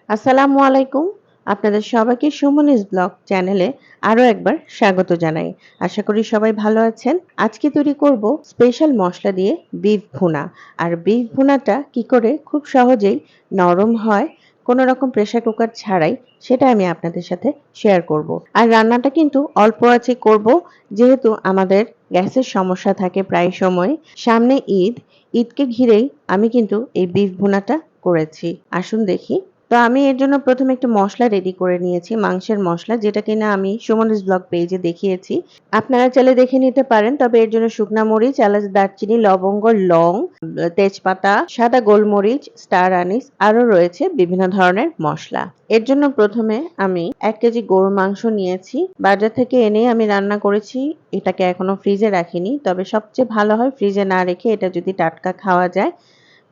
আসসালামু আলাইকুম। আপনাদের সবাইকে সুমনিস ব্লগ চ্যানেলে আরো একবার স্বাগত জানাই। আশা করি সবাই ভালো আছেন। আজকে তৈরি করব স্পেশাল মসলা দিয়ে বিফ ভুনা। আর বিফ ভুনাটা কি করে খুব সহজেই নরম হয় কোনো রকম প্রেসার কুকার ছাড়াই সেটা আমি আপনাদের সাথে শেয়ার করব। আর রান্নাটা কিন্তু অল্প আঁচে করব যেহেতু আমাদের গ্যাসের সমস্যা থাকে প্রায় সময়। সামনে ঈদ, ঈদকে ঘিরেই আমি কিন্তু এই বিফ ভুনাটা করেছি। আসুন দেখি। তো আমি এর জন্য প্রথমে একটু মসলা রেডি করে নিয়েছি, মাংসের মসলা, যেটা কিনা আমি সুমনিস ব্লগ পেজে দেখিয়েছি। আপনারা চাইলে দেখে নিতে পারেন। তবে এর জন্য শুকনা মরিচ, এলাচ, দারচিনি, লবঙ্গ, লং, তেজপাতা, সাদা গোলমরিচ, স্টার আনিস, আরো রয়েছে বিভিন্ন ধরনের মসলা। এর জন্য প্রথমে আমি 1 কেজি গরুর মাংস নিয়েছি। বাজার থেকে এনে আমি রান্না করেছি। এটাকে এখনো ফ্রিজে রাখিনি, তবে সবচেয়ে ভালো হয় ফ্রিজে না রেখে এটা যদি টাটকা খাওয়া যায়।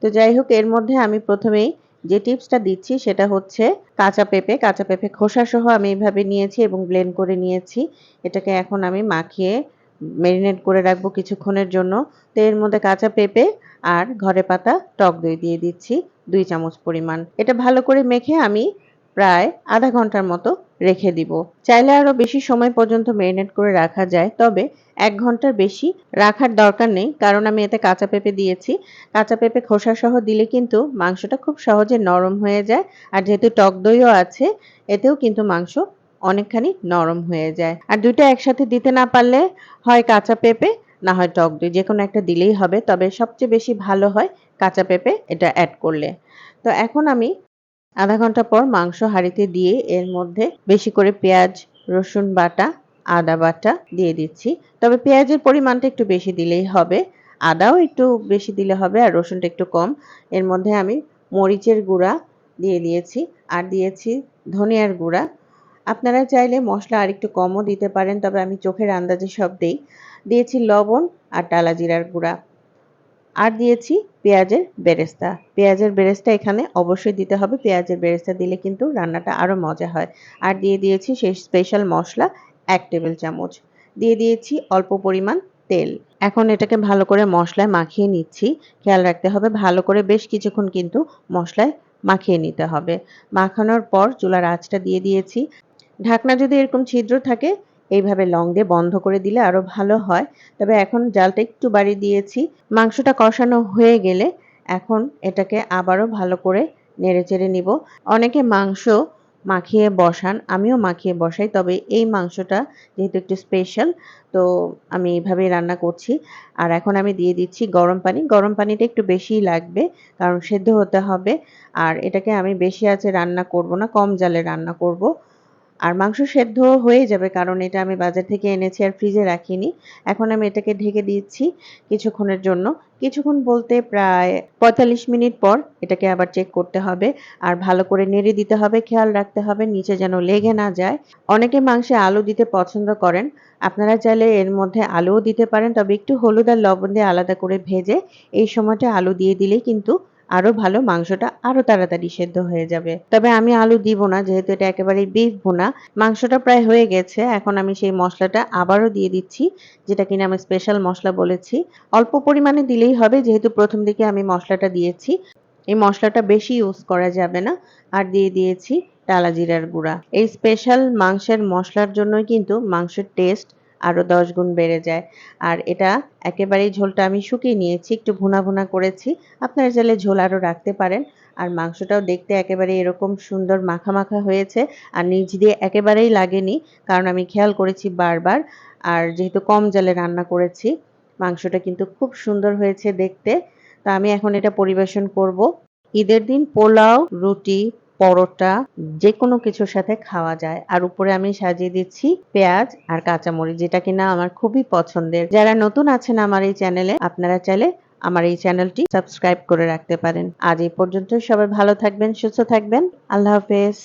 তো যাই হোক, এর মধ্যে আমি প্রথমেই যে টিপসটা দিচ্ছি সেটা হচ্ছে কাঁচা পেঁপে খোসা সহ আমি এইভাবে নিয়েছি এবং ব্লেন্ড করে নিয়েছি। এটাকে এখন আমি মাখিয়ে মেরিনেট করে রাখবো কিছুক্ষণের জন্য। তো এর মধ্যে কাঁচা পেঁপে আর ঘরে পাতা টক দই দিয়ে দিচ্ছি 2 চামচ পরিমাণ। এটা ভালো করে মেখে আমি প্রায় আধা ঘন্টার মতো রেখে দিব। চাইলে আরো বেশি সময় পর্যন্ত মেরিনেট করে রাখা যায়, তবে 1 ঘন্টার বেশি রাখার দরকার নেই, কারণ আমি এতে কাঁচা পেঁপে দিয়েছি। কাঁচা পেঁপে খোসা সহ দিলে কিন্তু মাংসটা খুব সহজে নরম হয়ে যায়। আর যেহেতু টক দইও আছে, এতেও কিন্তু মাংস অনেকখানি নরম হয়ে যায়। আর ২ টা একসাথে দিতে না পারলে হয় কাঁচা পেঁপে না হয় টক দই, যেকোনো একটা দিলেই হবে। তবে সবচেয়ে বেশি ভালো হয় কাঁচা পেঁপে এটা এড করলে। তো এখন আমি আধা ঘন্টা পর মাংস হাঁড়িতে দিয়ে এর মধ্যে বেশি করে পেঁয়াজ, রসুন বাটা, আদা বাটা দিয়ে দিচ্ছি। তবে পেঁয়াজের পরিমাণটা একটু বেশি দিলেই হবে। আদাও একটু বেশি দিলে হবে আর রসুনটা একটু কম। এর মধ্যে আমি মরিচের গুঁড়া দিয়ে দিয়েছি আর দিয়েছি ধনিয়ার গুঁড়া। আপনারা চাইলে মসলা আরেকটু কমও দিতে পারেন, তবে আমি চোখের আন্দাজে সব দেই। দিয়েছি লবণ আর টালা জিরার গুঁড়া। আর দিয়েছি পেঁয়াজের বেরেস্তা। পেঁয়াজের বেরেস্তা এখানে অবশ্যই দিতে হবে। পেঁয়াজের বেরেস্তা দিলে কিন্তু রান্নাটা আরো মজা হয়। আর দিয়ে দিয়েছি সেই স্পেশাল মসলা 1 টেবিল চামচ। দিয়ে দিয়েছি অল্প পরিমাণ তেল। এখন এটাকে ভালো করে মসলায় মাখিয়ে নিচ্ছি। খেয়াল রাখতে হবে ভালো করে বেশ কিছুক্ষণ কিন্তু মসলায় মাখিয়ে নিতে হবে। মাখানোর পর চুলার আঁচটা দিয়ে দিয়েছি। ঢাকনা যদি এরকম ছিদ্র থাকে, এইভাবে লং দিয়ে বন্ধ করে দিলে আরো ভালো হয়। তবে এখন জালটা একটু বাড়িয়ে দিয়েছি। মাংসটা কষানো হয়ে গেলে এখন এটাকে আবারও ভালো করে নেড়েচেড়ে নিব। অনেকে মাংস মাখিয়ে বসান, আমিও মাখিয়ে বসাই। তবে এই মাংসটা যেহেতু একটু স্পেশাল, তো আমি এভাবেই রান্না করছি। আর এখন আমি দিয়ে দিচ্ছি গরম পানি। গরম পানিটা একটু বেশিই লাগবে, কারণ সেদ্ধ হতে হবে। আর এটাকে আমি বেশি আঁচে রান্না করব না, কম জালে রান্না করব। আর মাংস সেদ্ধ হয়ে যাবে, কারণ এটা আমি বাজার থেকে এনেছি আর ফ্রিজে রাখিনি। এখন আমি এটাকে ঢেকে দিচ্ছি কিছুক্ষণের জন্য। কিছুক্ষণ বলতে প্রায় ৪৫ মিনিট পর এটাকে আবার চেক করতে হবে। আর ভালো করে নেড়ে দিতে হবে, খেয়াল রাখতে হবে নিচে যেন লেগে না যায়। অনেকে মাংসে আলু দিতে পছন্দ করেন। আপনারা চাইলে এর মধ্যে আলুও দিতে পারেন, তবে একটু হলুদ আর লবণ দিয়ে আলাদা করে ভেজে এই সময়টা আলু দিয়ে দিলেই কিন্তু আরো ভালো, মাংসটা আরো তাড়াতাড়ি সেদ্ধ হয়ে যাবে। তবে আমি আলু দিব না, যেহেতু এটা একেবারেই বিফ ভুনা। মাংসটা প্রায় হয়ে গেছে। এখন আমি সেই মসলাটা আবারও দিয়ে দিচ্ছি, যেটা কিনা আমি স্পেশাল মসলা বলেছি। অল্প পরিমাণে দিলেই হবে, যেহেতু প্রথম দিকে আমি মসলাটা দিয়েছি। এই মসলাটা বেশি ইউজ করা যাবে না। আর দিয়ে দিয়েছি টালা জিরার গুঁড়া। এই স্পেশাল মাংসের মসলার জন্যই কিন্তু মাংসের টেস্ট আরো ১০ গুণ বেড়ে যায়। আর এটা একেবারেই ঝোলটা আমি শুকিয়ে নিয়েছি, একটু ভুনা ভুনা করেছি। আপনারা চাইলে ঝোল আরো রাখতে পারেন। আর মাংসটাও দেখতে একেবারে এরকম সুন্দর মাখা মাখা হয়েছে। আর নিচ দিয়ে একেবারেই লাগেনি, কারণ আমি খেয়াল করেছি বারবার। আর যেহেতু কম জালে রান্না করেছি, মাংসটা কিন্তু খুব সুন্দর হয়েছে দেখতে। তো আমি এখন এটা পরিবেশন করব। ঈদের দিন পোলাও, রুটি, পরোটা যেকোনো কিছুর সাথে খাওয়া যায়। আর উপরে আমি সাজিয়ে দিচ্ছি পেঁয়াজ আর কাঁচামরিচ, যেটা কিনা আমার খুবই পছন্দের। যারা নতুন আছেন আমার এই চ্যানেলে, আপনারা চাইলে আমার এই চ্যানেলটি সাবস্ক্রাইব করে রাখতে পারেন। আজ এই পর্যন্ত। সবাই ভালো থাকবেন, সুস্থ থাকবেন। আল্লাহ হাফেজ।